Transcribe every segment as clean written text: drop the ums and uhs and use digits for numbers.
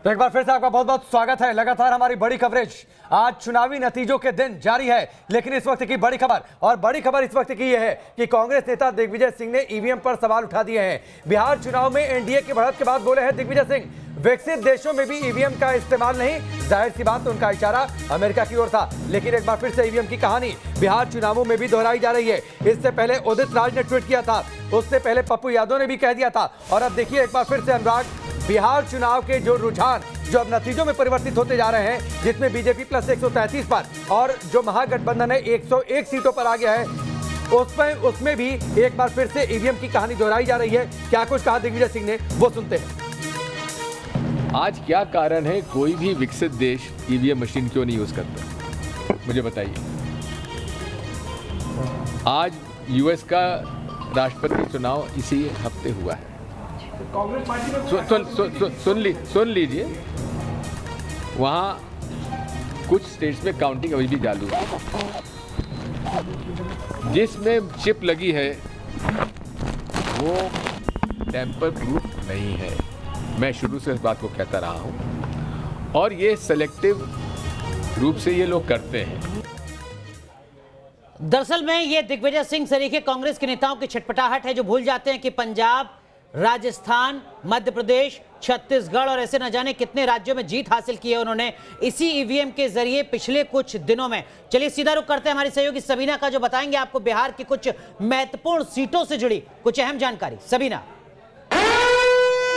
तो एक बार फिर से आपका बहुत बहुत स्वागत है। लगातार हमारी बड़ी कवरेज आज चुनावी नतीजों के दिन जारी है, लेकिन इस वक्त की बड़ी खबर इस वक्त की यह है कि कांग्रेस नेता दिग्विजय सिंह ने ईवीएम पर सवाल उठा दिए हैं। बिहार चुनाव में एनडीए की बढ़त के बाद बोले हैं दिग्विजय सिंह, विकसित देशों में भी ईवीएम का इस्तेमाल नहीं। जाहिर सी बात, उनका इशारा अमेरिका की ओर था। लेकिन एक बार फिर से ईवीएम की कहानी बिहार चुनावों में भी दोहराई जा रही है। इससे पहले उदित राज ने ट्वीट किया था, उससे पहले पप्पू यादव ने भी कह दिया था, और अब देखिए एक बार फिर से अनुराग, बिहार चुनाव के जो रुझान जो अब नतीजों में परिवर्तित होते जा रहे हैं, जिसमें बीजेपी प्लस 133 पर और जो महागठबंधन है 101 सीटों पर आ गया है, उसमें भी एक बार फिर से ईवीएम की कहानी दोहराई जा रही है। क्या कुछ कहा दिग्विजय सिंह ने, वो सुनते हैं। आज क्या कारण है कोई भी विकसित देश ईवीएम मशीन क्यों नहीं यूज करता, मुझे बताइए। आज यूएस का राष्ट्रपति चुनाव इसी हफ्ते हुआ है। कांग्रेस पार्टी सुन लीजिए, वहाँ कुछ स्टेट्स में काउंटिंग अभी भी चालू है। जिसमें चिप लगी है वो टेम्पर प्रूफ नहीं है। मैं शुरू से इस बात को कहता रहा हूँ, और ये सेलेक्टिव रूप से ये लोग करते हैं। दरअसल में ये दिग्विजय सिंह सरीखे कांग्रेस के नेताओं की छटपटाहट है, जो भूल जाते हैं कि पंजाब, राजस्थान, मध्य प्रदेश, छत्तीसगढ़ और ऐसे न जाने कितने राज्यों में जीत हासिल की है उन्होंने इसी ईवीएम के जरिए पिछले कुछ दिनों में। चलिए सीधा रुख करते हैं हमारी सहयोगी सबीना का, जो बताएंगे आपको बिहार की कुछ महत्वपूर्ण सीटों से जुड़ी कुछ अहम जानकारी। सबीना,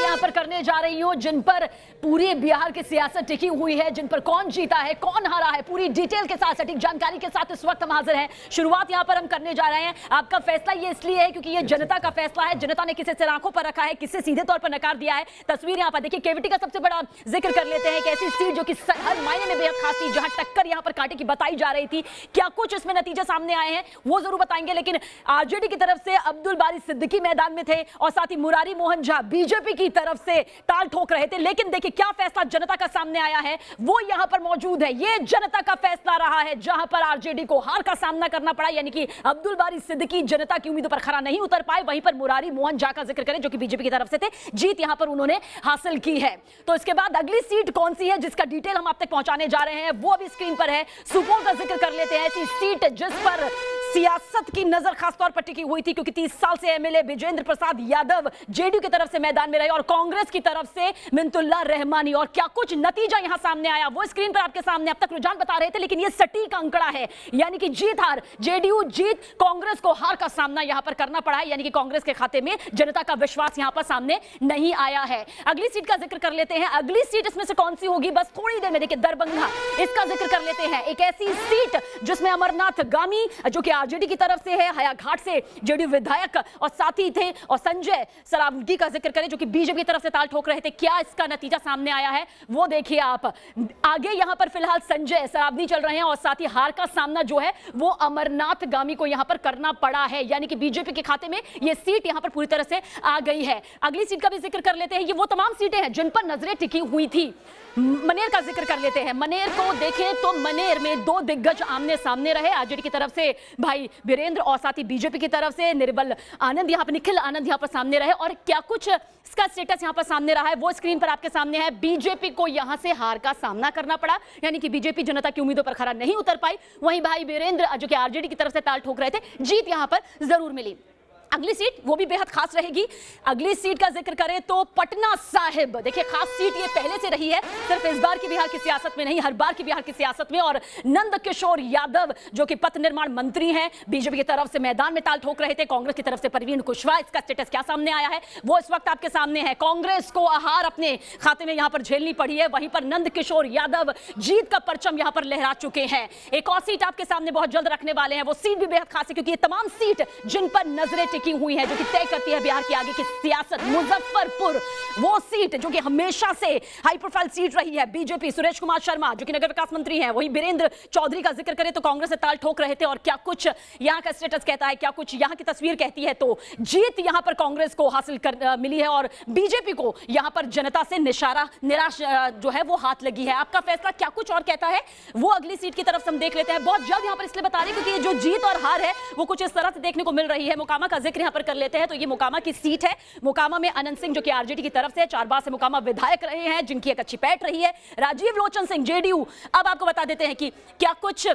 यहाँ पर करने जा रही हूँ जिन पर पूरी बिहार की सियासत टिकी हुई है, जिन पर कौन जीता है, कौन हारा है, पूरी डिटेल के साथ, सटीक जानकारी के साथ इस वक्त हम हाजिर हैं। शुरुआत यहाँ पर हम करने जा रहे हैं। आपका फैसला ये इसलिए है क्योंकि ये जनता का फैसला है। जनता ने किसे सिर आंखों पर रखा है, किसे सीधे तौर पर नकार दिया है। तस्वीर यहाँ पर देखिए, केवीटी का सबसे बड़ा जिक्र कर लेते हैं कि ऐसी सीट जो कि हर मायने में बेहद खास थी, जहां टक्कर यहाँ पर कांटे की बताई जा रही थी। क्या कुछ इसमें नतीजे सामने आए हैं वो जरूर बताएंगे, लेकिन आरजेडी की तरफ से अब्दुल बारी सिद्दीकी मैदान में थे और साथ ही मुरारी मोहन झा बीजेपी की तरफ से ताल ठोक रहे थे। लेकिन देखिए क्या फैसला जनता का सामने आया है, वो यहां पर मौजूद है। ये जनता का फैसला रहा है, जहां पर आरजेडी को हार का सामना करना पड़ा, यानी कि अब्दुल बारी सिद्दीकी जनता की उम्मीदों पर खरा नहीं उतर पाए। वहीं पर मुरारी मोहन झा का जिक्र करें, जो कि बीजेपी की तरफ से थे, जीत यहां पर उन्होंने हासिल की है। तो इसके बाद अगली सीट कौन सी है जिसका डिटेल हम आप तक पहुंचाने जा रहे हैं, वो अभी स्क्रीन पर है। सुपौल का जिक्र कर लेते हैं, ऐसी सीट जिस पर सियासत की नजर खासतौर पर टिकी हुई थी, क्योंकि 30 साल से एमएलए विजेंद्र प्रसाद यादव जेडीयू की तरफ से मैदान में रहे और कांग्रेस की तरफ से मिन्तुल्लाह रहमानी। और क्या कुछ नतीजा यहां सामने आया वो स्क्रीन पर आपके सामने। अब तक रुझान बता रहे थे, लेकिन यह सटीक आंकड़ा है, यानी कि जीत हार, जेडीयू जीत, कांग्रेस को हार का सामना यहां पर करना पड़ा है, यानी कि कांग्रेस के खाते में जनता का विश्वास यहां पर सामने नहीं आया है। अगली सीट का जिक्र कर लेते हैं। अगली सीट इसमें से कौन सी होगी, बस थोड़ी देर में देखिए, दरभंगा, इसका जिक्र कर लेते हैं। एक ऐसी सीट जिसमें अमरनाथ गामी, जो कि आरजेडी की तरफ से है, हयाघाट से जेडीयू विधायक और साथी थे, और संजय सरावगी का जिक्र करें, जो कि बीजेपी की तरफ से ताल ठोक रहे थे। क्या इसका नतीजा सामने आया है वो देखिए आप। आगे यहां पर फिलहाल संजय सरावगी चल रहे हैं और साथ ही हार का सामना जो है वो अमरनाथ गामी को यहां पर करना पड़ा है, यानी कि बीजेपी के खाते में यह सीट यहां पर पूरी तरह से आ गई है। अगली सीट का भी जिक्र कर लेते हैं। ये वो तमाम सीटें हैं जिन पर नजरें टिकी हुई थी। मनेर का जिक्र कर लेते हैं। मनेर को देखें तो मनेर में दो दिग्गज आमने सामने रहे, आरजेडी की तरफ से भाई वीरेंद्र और साथ ही बीजेपी की तरफ से निर्बल आनंद, यहां पर निखिल आनंद यहां पर सामने रहे। और क्या कुछ इसका स्टेटस यहां पर सामने रहा है वो स्क्रीन पर आपके सामने है। बीजेपी को यहां से हार का सामना करना पड़ा, यानी कि बीजेपी जनता की उम्मीदों पर खरा नहीं उतर पाई। वहीं भाई वीरेंद्र, जो कि आरजेडी की तरफ से ताल ठोक रहे थे, जीत यहां पर जरूर मिली। अगली सीट वो भी बेहद खास रहेगी। अगली सीट का जिक्र करें तो पटना साहिब, देखिए खास सीट ये पहले से रही है, सिर्फ इस बार की बिहार की सियासत में नहीं, हर बार की बिहार की सियासत में। और नंद किशोर यादव, जो कि पथ निर्माण मंत्री हैं, बीजेपी की तरफ से मैदान में ताल ठोक रहे थे, कांग्रेस की तरफ से परवीन कुशवाहा। इसका स्टेटस क्या सामने आया है वो इस वक्त आपके सामने है। कांग्रेस को हार अपने खाते में यहां पर झेलनी पड़ी है, वहीं पर नंद किशोर यादव जीत का परचम यहां पर लहरा चुके हैं। एक और सीट आपके सामने बहुत जल्द रखने वाले हैं, वो सीट भी बेहद खास है, क्योंकि ये तमाम सीट जिन पर नजरें की हुई है, जो कि तय करती है बिहार की आगे की सियासत। मुजफ्फरपुर, वो सीट जो कि हमेशा से हाई प्रोफाइल सीट रही है। बीजेपी, सुरेश कुमार शर्मा जो कि नगर विकास मंत्री हैं, वहीं वीरेंद्र चौधरी का जिक्र करें तो कांग्रेस से ताल ठोक रहे थे। और क्या कुछ यहां का स्टेटस कहता है, क्या कुछ यहां की तस्वीर कहती है, तो जीत यहां पर कांग्रेस को हासिल मिली है और बीजेपी को यहां पर जनता से निराश जो है वो हाथ लगी है। आपका फैसला क्या कुछ और कहता है वो अगली सीट की तरफ हम देख लेते हैं। बहुत जल्द यहां पर इसलिए बता रहे हैं क्योंकि ये जो जीत और हार है वो कुछ इस तरह से देखने को मिल रही है। मोकामा का जिक्र यहाँ पर कर लेते हैं तो ये मोकामा की सीट है। मोकामा में अनंत सिंह जो कि आरजेडी की तरफ से 4 बार से मोकामा विधायक रहे हैं, जिनकी एक अच्छी पैठ रही है। राजीव लोचन सिंह जेडीयू। अब आपको बता देते हैं कि क्या कुछ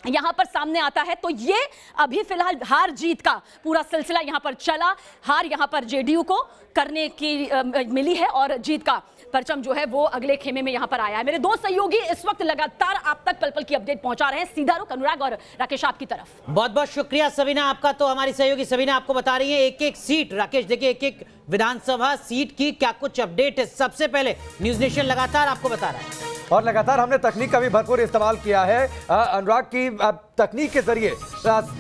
यहां पर सामने आता है। तो ये अभी फिलहाल हार जीत का पूरा सिलसिला यहां पर चला। हार यहां पर जेडीयू को करने की मिली है और जीत का परचम जो है वो अगले खेमे में यहां पर आया है। मेरे दो सहयोगी इस वक्त लगातार आप तक पल पल की अपडेट पहुंचा रहे हैं। सीधा रुख अनुराग और राकेश आपकी तरफ। बहुत बहुत शुक्रिया सबीना आपका। तो हमारी सहयोगी सबीना आपको बता रही है एक एक सीट। राकेश देखिए एक एक विधानसभा सीट की क्या कुछ अपडेट है। सबसे पहले न्यूज नेशन लगातार आपको बता रहा है और लगातार हमने तकनीक का भी भरपूर इस्तेमाल किया है अनुराग की तकनीक के जरिए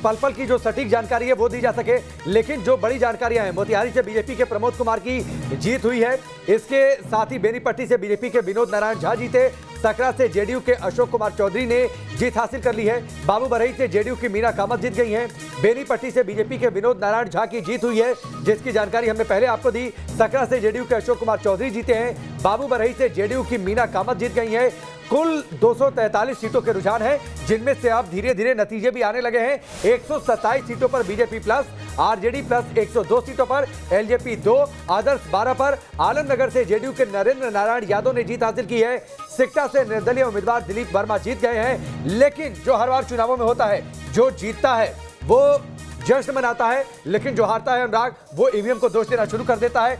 पल पल की जो सटीक जानकारी है वो दी जा सके। लेकिन जो बड़ी जानकारियां हैं, मोतिहारी से बीजेपी के प्रमोद कुमार की जीत हुई है। इसके साथ ही बेनीपट्टी से बीजेपी के विनोद नारायण झा जीते। सकरा से जेडीयू के अशोक कुमार चौधरी ने जीत हासिल कर ली है। बाबू बरही से जेडीयू की मीना कामत जीत गई हैं। बेनीपट्टी से बीजेपी के विनोद नारायण झा की जीत हुई है, जिसकी जानकारी हमने पहले आपको दी। सकरा से जेडीयू के अशोक कुमार चौधरी जीते हैं। बाबू बरही से जेडीयू की मीना कामत जीत गई हैं। कुल 243 सीटों के रुझान है, जिनमें से अब धीरे धीरे नतीजे भी आने लगे हैं। 127 सीटों पर बीजेपी प्लस, आरजेडी प्लस 102 सीटों पर, एलजेपी 2, आदर्श 12 पर। आलमनगर से जेडीयू के नरेंद्र नारायण यादव ने जीत हासिल की है। सिकटा से निर्दलीय उम्मीदवार दिलीप वर्मा जीत गए हैं। लेकिन जो हर बार चुनावों में होता है, जो जीतता है वो जश्न मनाता है, लेकिन जो हारता है अनुराग वो ईवीएम को दोष देना शुरू कर देता है।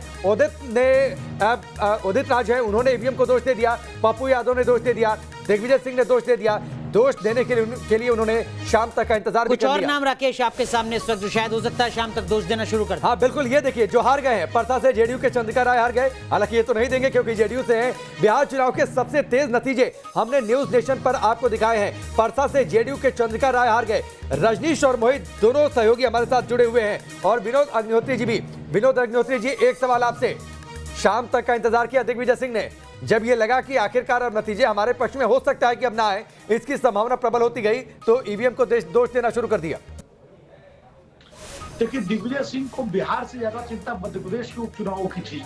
उदित राज है, उन्होंने ईवीएम को दोष दे दिया। पप्पू यादव ने दोष दे दिया। दिग्विजय सिंह ने दोष दे दिया। दोष देने के लिए उन्होंने शाम तक का इंतजार भी कर लिया। कुछ और नाम राकेश आपके सामने इस वक्त जो शायद हो सकता है शाम तक दोष देना शुरू कर। हाँ बिल्कुल, ये देखिए जो हार गए हैं, परसा से जेडीयू के चंद्रिका राय हार गए। हालांकि ये तो नहीं देंगे क्योंकि जेडीयू से हैं। बिहार चुनाव के सबसे तेज नतीजे हमने न्यूज नेशन पर आपको दिखाए हैं। परसा से जेडीयू के चंद्रिका राय हार गए। रजनीश और मोहित दोनों सहयोगी हमारे साथ जुड़े हुए हैं और विनोद अग्निहोत्री जी भी। विनोद अग्निहोत्री जी, एक सवाल आपसे, शाम तक का इंतजार किया दिग्विजय सिंह ने, जब ये लगा कि आखिरकार अब नतीजे हमारे पक्ष में हो सकता है कि अब ना आए, इसकी संभावना प्रबल होती गई, तो ईवीएम को दोष देना शुरू कर दिया। देखिए, दिग्विजय सिंह को बिहार से ज्यादा चिंता मध्य प्रदेश के उपचुनावों की थी,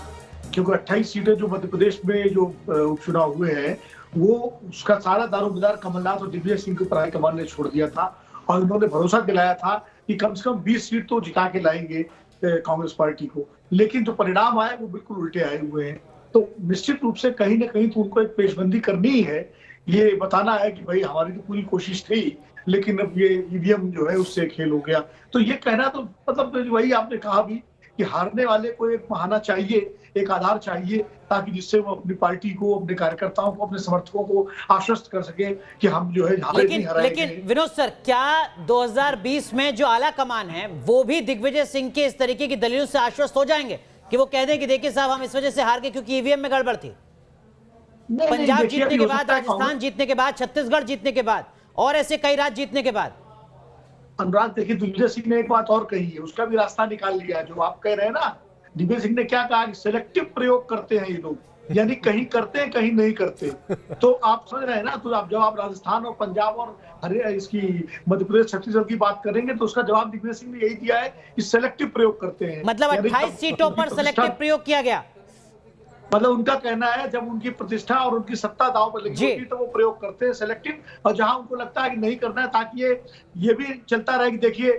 क्योंकि 28 सीटें जो मध्य प्रदेश में जो उपचुनाव हुए हैं वो उसका सारा दारोमदार कमलनाथ और दिग्विजय सिंह के ऊपर हाईकमान ने छोड़ दिया था और उन्होंने भरोसा दिलाया था कि कम से कम 20 सीट तो जिता के लाएंगे कांग्रेस पार्टी को। लेकिन जो परिणाम आए वो बिल्कुल उल्टे आए हुए हैं। तो निश्चित रूप से कहीं ना कहीं तो उनको एक पेशबंदी करनी ही है, ये बताना है कि भाई हमारी तो पूरी कोशिश थी, लेकिन अब ये ईवीएम जो है उससे खेल हो गया। तो ये कहना तो मतलब वही आपने कहा भी कि हारने वाले को एक बहाना चाहिए, एक आधार चाहिए, ताकि जिससे वो अपनी पार्टी को, अपने कार्यकर्ताओं को, अपने समर्थकों को आश्वस्त कर सके कि हम जो है हारे नहीं हराएंगे। लेकिन विनोद सर, क्या 2020 में जो आला कमान है वो भी दिग्विजय सिंह के इस तरीके की दलीलों से आश्वस्त हो जाएंगे कि वो कह दें कि देखिए साहब हम इस वजह से हार गए क्योंकि ईवीएम में गड़बड़ थी? पंजाब जीतने के बाद, राजस्थान जीतने के बाद, छत्तीसगढ़ जीतने के बाद और ऐसे कई राज्य जीतने के बाद। अनुराग देखिए, दिग्विजय सिंह ने एक बात और कही है, उसका भी रास्ता निकाल लिया है। जो आप कह रहे हैं ना, दिग्विजय सिंह ने क्या कहा कि सिलेक्टिव प्रयोग करते हैं ये लोग, यानी कहीं करते हैं कहीं नहीं करते। तो आप समझ रहे हैं ना, तो आप जब आप राजस्थान और पंजाब और इसकी मध्य प्रदेश छत्तीसगढ़ की बात करेंगे तो उसका जवाब दिग्विजय सिंह ने यही दिया है कि सिलेक्टिव प्रयोग करते हैं। मतलब 28 सीटों पर सिलेक्टिव प्रयोग किया गया। मतलब उनका कहना है जब उनकी प्रतिष्ठा और उनकी सत्ता दांव पर लगी होती तो वो प्रयोग करते हैं सिलेक्टिव, और जहां उनको लगता है कि नहीं करना है, ताकि ये भी चलता रहे कि देखिए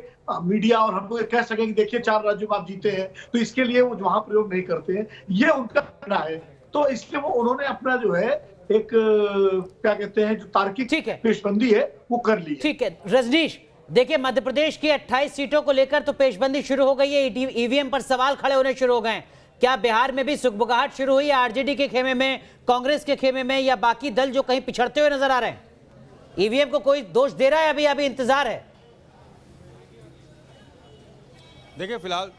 मीडिया और हम लोग कह सकें कि देखिए 4 राज्यों में आप जीते हैं, तो इसके लिए वो वहां प्रयोग नहीं करते हैं, ये उनका कहना है। तो इसलिए वो उन्होंने अपना जो है एक क्या कहते हैं जो तार्किक पेशबंदी है वो कर ली। ठीक है रजनीश, देखिए मध्य प्रदेश की 28 सीटों को लेकर तो पेशबंदी शुरू हो गई है, ईवीएम पर सवाल खड़े होने शुरू हो गए। क्या बिहार में भी सुगबुगाहट शुरू हुई है आरजेडी के खेमे में, कांग्रेस के खेमे में, या बाकी दल जो कहीं पिछड़ते हुए नजर आ रहे हैं? ईवीएम को कोई दोष दे रहा है? अभी इंतजार है। देखिए फिलहाल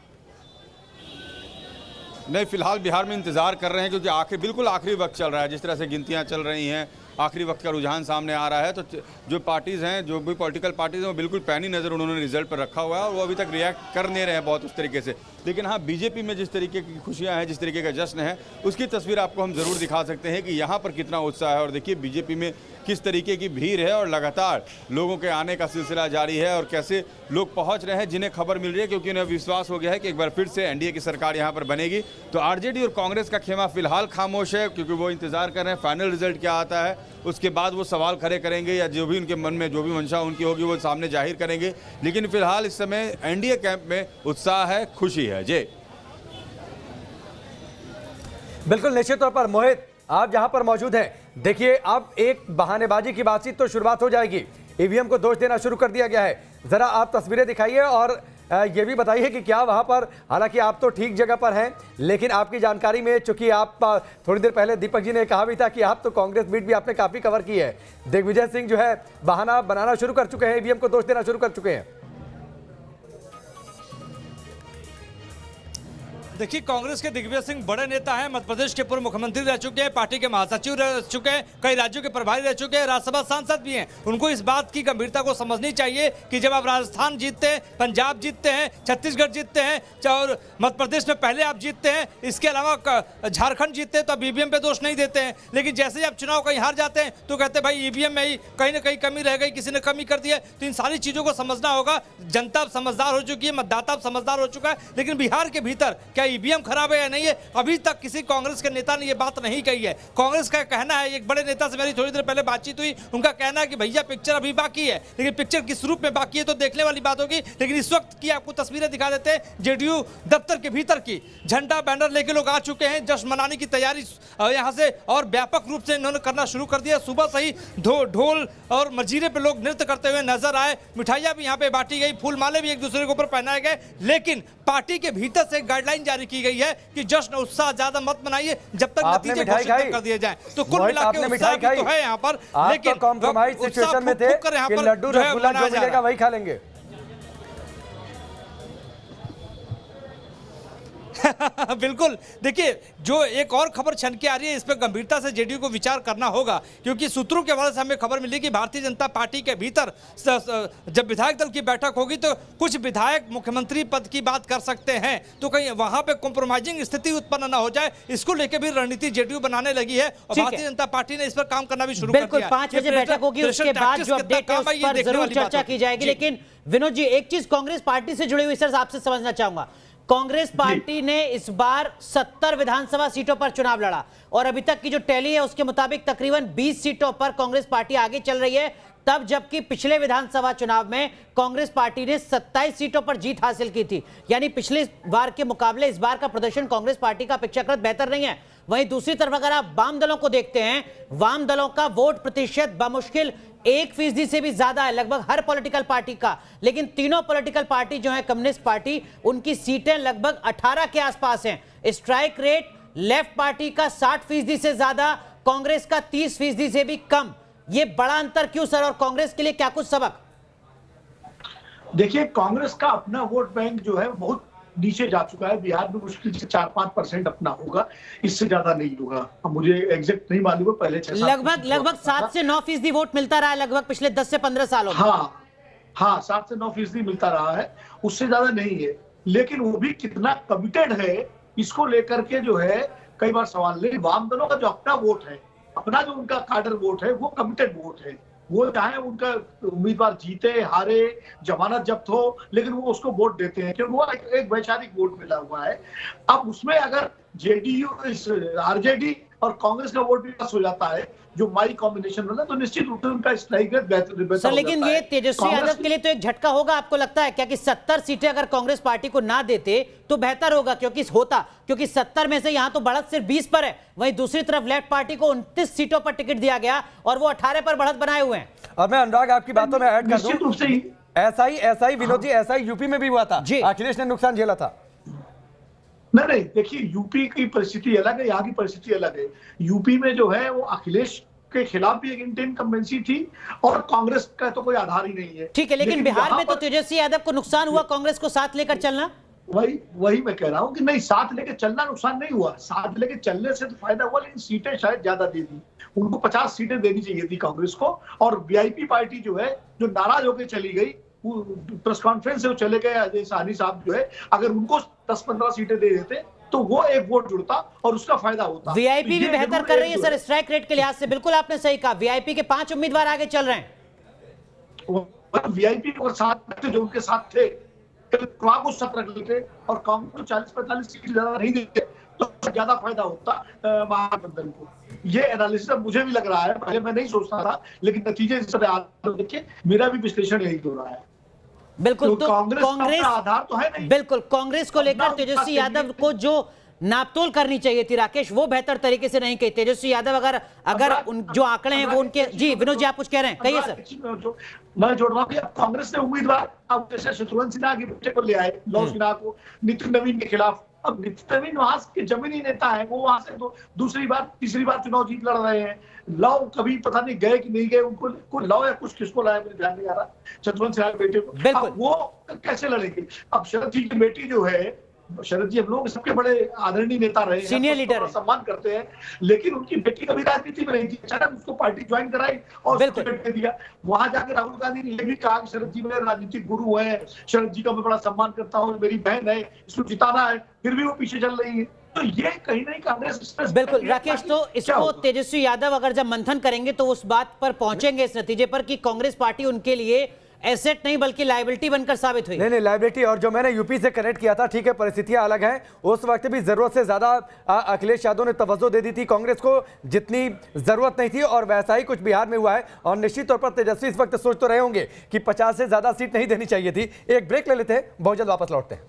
बिहार में इंतजार कर रहे हैं, क्योंकि बिल्कुल आखिरी वक्त चल रहा है। जिस तरह से गिनतियां चल रही हैं, आखिरी वक्त का रुझान सामने आ रहा है, तो जो पार्टीज़ हैं, जो भी पॉलिटिकल पार्टीज़ हैं, वो बिल्कुल पैनी नज़र उन्होंने रिजल्ट पर रखा हुआ है और वो अभी तक रिएक्ट कर नहीं रहे हैं बहुत उस तरीके से। लेकिन हाँ, बीजेपी में जिस तरीके की खुशियां हैं, जिस तरीके का जश्न है, उसकी तस्वीर आपको हम ज़रूर दिखा सकते हैं कि यहाँ पर कितना उत्साह है। और देखिए बीजेपी में किस तरीके की भीड़ है और लगातार लोगों के आने का सिलसिला जारी है, और कैसे लोग पहुँच रहे हैं जिन्हें खबर मिल रही है, क्योंकि उन्हें विश्वास हो गया है कि एक बार फिर से एनडीए की सरकार यहाँ पर बनेगी। तो आरजेडी और कांग्रेस का खेमा फिलहाल खामोश है, क्योंकि वो इंतजार कर रहे हैं फाइनल रिजल्ट क्या आता है। उसके बाद वो सवाल खड़े करेंगे या जो भी उनके मन में जो भी मंशा उनकी होगी वो सामने जाहिर करेंगे। लेकिन फिलहाल इस समय एनडीए कैंप में उत्साह है, खुशी है। जी बिल्कुल निश्चित तौर पर मोहित, आप जहां पर मौजूद हैं, देखिए अब एक बहानेबाजी की बातचीत तो शुरुआत हो जाएगी। ईवीएम को दोष देना शुरू कर दिया गया है। जरा आप तस्वीरें दिखाइए और ये भी बताइए कि क्या वहां पर, हालांकि आप तो ठीक जगह पर हैं, लेकिन आपकी जानकारी में, चूंकि आप थोड़ी देर पहले दीपक जी ने कहा भी था कि आप तो कांग्रेस बीट भी आपने काफी कवर की है, दिग्विजय सिंह जो है बहाना बनाना शुरू कर चुके हैं, ईवीएम को दोष देना शुरू कर चुके हैं। देखिए, कांग्रेस के दिग्विजय सिंह बड़े नेता हैं, मध्य प्रदेश के पूर्व मुख्यमंत्री रह चुके हैं, पार्टी के महासचिव रह चुके हैं, कई राज्यों के प्रभारी रह चुके हैं, राज्यसभा सांसद भी हैं। उनको इस बात की गंभीरता को समझनी चाहिए कि जब आप राजस्थान जीतते हैं, पंजाब जीतते हैं, छत्तीसगढ़ जीतते हैं और मध्य प्रदेश में पहले आप जीतते हैं, इसके अलावा झारखंड जीतते हैं तो आप ईवीएम पे दोष नहीं देते हैं। लेकिन जैसे ही आप चुनाव कहीं हार जाते हैं तो कहते हैं भाई ईवीएम में ही कहीं ना कहीं कमी रह गई, किसी ने कमी कर दी है। तो इन सारी चीजों को समझना होगा। जनता अब समझदार हो चुकी है, मतदाता अब समझदार हो चुका है। लेकिन बिहार के भीतर क्या ईवीएम खराब है नहीं है, अभी तक किसी कांग्रेस के नेता ने यह बात नहीं कही है। कांग्रेस का कहना है, एक बड़े नेता से मेरी थोड़ी देर पहले बातचीत हुई, उनका कहना है कि भैया पिक्चर अभी बाकी है, लेकिन पिक्चर किस रूप में बाकी है तो देखने वाली बात होगी। लेकिन इस वक्त की आपको तस्वीरें दिखा देते हैं जेडीयू दफ्तर के भीतर की। झंडा बैनर लेके लोग आ चुके हैं, जश्न मनाने की तैयारी यहां से और व्यापक रूप से इन्होंने करना शुरू कर दिया। सुबह से ही ढोल और मजीरे पे लोग नृत्य करते हुए नजर आए, मिठाइयां भी यहां पे बांटी गई, फूल माले भी एक दूसरे के ऊपर पहनाए गए। लेकिन पार्टी के भीतर से गाइडलाइन जारी की गई है कि जश्न उत्साह ज्यादा मत मनाइए जब तक नतीजे घोषित कर दिए जाएं। तो कुल मिला के उत्साह भी तो है यहाँ पर, लेकिन कॉम्प्रोमाइज सिचुएशन में थे कि लड्डू रसगुल्ला जो मिलेगा वही खा लेंगे। बिल्कुल। देखिए, जो एक और खबर छन के आ रही है, इस पर गंभीरता से जेडीयू को विचार करना होगा, क्योंकि सूत्रों के हवाले से हमें खबर मिली कि भारतीय जनता पार्टी के भीतर जब विधायक दल की बैठक होगी तो कुछ विधायक मुख्यमंत्री पद की बात कर सकते हैं, तो कहीं वहां पे कॉम्प्रोमाइजिंग स्थिति उत्पन्न ना हो जाए, इसको लेकर भी रणनीति जेडीयू बनाने लगी है और भारतीय जनता पार्टी ने इस पर काम करना भी शुरू कर दिया है। 5 बजे बैठक होगी, उसके बाद जो अपडेट है उस पर जरूर चर्चा की जाएगी। लेकिन विनोद जी, एक चीज कांग्रेस पार्टी से जुड़ी हुई सर आपसे समझना चाहूंगा। कांग्रेस पार्टी ने इस बार 70 विधानसभा सीटों पर चुनाव लड़ा और अभी तक की जो टैली है उसके मुताबिक तकरीबन 20 सीटों पर कांग्रेस पार्टी आगे चल रही है, तब जबकि पिछले विधानसभा चुनाव में कांग्रेस पार्टी ने 27 सीटों पर जीत हासिल की थी। यानी पिछले बार के मुकाबले इस बार का प्रदर्शन कांग्रेस पार्टी का अपेक्षाकृत बेहतर नहीं है। वहीं दूसरी तरफ अगर आप वाम दलों को देखते हैं, वाम दलों का वोट प्रतिशत बमुश्किल 1% से भी ज्यादा है लगभग हर पॉलिटिकल पार्टी का। लेकिन तीनों पॉलिटिकल पार्टी जो है, कम्युनिस्ट पार्टी, उनकी सीटें लगभग 18 के आसपास हैं। स्ट्राइक रेट लेफ्ट पार्टी का 60% से ज्यादा, कांग्रेस का 30% से भी कम। ये बड़ा अंतर क्यों सर, और कांग्रेस के लिए क्या कुछ सबक? देखिए, कांग्रेस का अपना वोट बैंक जो है बहुत नीचे जा चुका है। बिहार में मुश्किल से 4-5% अपना होगा, इससे ज्यादा नहीं होगा। अब मुझे एग्जैक्ट नहीं मालूम है, पहले लगभग 7 से 9% वोट मिलता रहा है लगभग पिछले 10 से 15 सालों में। हाँ 7 से 9% मिलता रहा है, उससे ज्यादा नहीं है। लेकिन वो भी कितना कमिटेड है इसको लेकर के जो है कई बार सवाल। लेकिन वाम दलों का जो अपना वोट है, अपना जो उनका काडर वोट है, वो कमिटेड वोट है। वो चाहे उनका उम्मीदवार जीते हारे, जमानत जब्त हो, लेकिन वो उसको वोट देते हैं क्योंकि वो एक वैचारिक वोट मिला हुआ है। अब उसमें अगर जेडीयू, आरजेडी और कांग्रेस का वोट भी पास हो जाता है, जो माई कॉम्बिनेशन होता है, तो निश्चित रूप से उनका स्ट्राइक रेट बेहतर सर। लेकिन ये तेजस्वी यादव के लिए तो एक झटका होगा, आपको लगता है क्या कि 70 सीटें अगर कांग्रेस पार्टी को ना देते तो बेहतर होगा? क्योंकि 70 में से यहां तो बढ़त सिर्फ 20 पर है, वहीं दूसरी तरफ लेफ्ट पार्टी को 29 सीटों पर टिकट दिया गया और वो 18 पर बढ़त बनाए हुए हैं। और मैं अनुराग आपकी बातों में ऐड कर दूं, ऐसा ही विनोद जी, ऐसा ही यूपी में भी हुआ था, अखिलेश ने नुकसान झेला था। नहीं, देखिए यूपी की परिस्थिति अलग है, यहाँ की परिस्थिति अलग है। यूपी में जो है वो अखिलेश के खिलाफ भी एक इनकम्बेंसी थी और कांग्रेस का तो कोई आधार ही नहीं है। ठीक है, लेकिन बिहार में तो तेजस्वी यादव को नुकसान हुआ, कांग्रेस को साथ लेकर चलना। वही मैं कह रहा हूँ कि नहीं, साथ लेकर चलना नुकसान नहीं हुआ, साथ लेकर चलने से तो फायदा हुआ, लेकिन सीटें शायद ज्यादा दे दी। उनको 50 सीटें देनी चाहिए थी कांग्रेस को। और वीआईपी पार्टी जो है, जो नाराज होकर चली गई, प्रेस कॉन्फ्रेंस से वो चले गए अजय साहनी साहब जो है, अगर उनको 10-15 सीटें दे देते तो वो एक वोट जुड़ता और उसका फायदा होता। वीआईपी भी बेहतर कर रही है सर स्ट्राइक रेट के लिहाज से। बिल्कुल आपने सही कहा, वीआईपी के 5 उम्मीदवार आगे चल रहे हैं। वीआईपी और साथ जो उनके साथ थे, को 17 रख लेते और कांग्रेस को 40-45 सीट ज्यादा नहीं देते तो ज्यादा फायदा होता महागठबंधन को। ये एनालिसिस अब मुझे भी लग रहा है, पहले मैं नहीं सोचता था, लेकिन नतीजे इस तरह देखिए, मेरा भी विश्लेषण यही हो रहा है। बिल्कुल, तो कांग्रेस का आधार तो है नहीं। बिल्कुल, कांग्रेस को लेकर तेजस्वी यादव को जो नापतोल करनी चाहिए थी राकेश, वो बेहतर तरीके से नहीं कही। तेजस्वी यादव अगर जो आंकड़े हैं वो उनके, जी विनोद जी आप कुछ कह रहे हैं, कहिए सर। मैं जोड़ रहा हूँ कि कांग्रेस ने उम्मीदवार अब जैसे शत्रुघ्न सिन्हा के बेटे को ले आए, लव सिन्हा को, नितिन नवीन के खिलाफ। अब नितिन नवीन वहां के जमीनी नेता है, वो वहां से तो दूसरी बार तीसरी बार चुनाव जीत लड़ रहे हैं। लव कभी पता नहीं गए कि नहीं गए, उनको लव या कुछ किसको लाया मुझे ध्यान नहीं आ रहा, शत्रुघ्न सिन्हा के बेटे को। अब वो कैसे लड़ेंगे? अब शरद जी की बेटी जो है, शरद जी हम लोग सबके बड़े आदरणीय नेता रहे हैं, सीनियर लीडर सम्मान करते हैं, लेकिन उनकी बेटी कभी राजनीति में नहीं थी, अचानक उसको पार्टी ज्वाइन कराई और टिकट दे दिया। वहां जाकर राहुल गांधी ने यह भी कहा कि शरद जी मेरे राजनीतिक गुरु हैं, शरद जी का मैं बड़ा सम्मान करता हूँ, मेरी बहन है, इसको जिताना है, फिर भी वो पीछे चल रही है। तो ये कहीं नहीं कांग्रेस। बिल्कुल राकेश, तो इसको तेजस्वी यादव अगर जब मंथन करेंगे तो उस बात पर पहुंचेंगे, इस नतीजे पर कि कांग्रेस पार्टी उनके लिए एसेट नहीं बल्कि लायबिलिटी बनकर साबित हुई। नहीं लायबिलिटी। और जो मैंने यूपी से कनेक्ट किया था, ठीक है परिस्थितियां अलग हैं, उस वक्त भी जरूरत से ज्यादा अखिलेश यादव ने तवज्जो दे दी थी कांग्रेस को, जितनी जरूरत नहीं थी, और वैसा ही कुछ बिहार में हुआ है। और निश्चित तौर पर तेजस्वी इस वक्त सोच तो रहे होंगे कि 50 से ज्यादा सीट नहीं देनी चाहिए थी। एक ब्रेक ले लेते हैं, बहुत जल्द वापस लौटते हैं।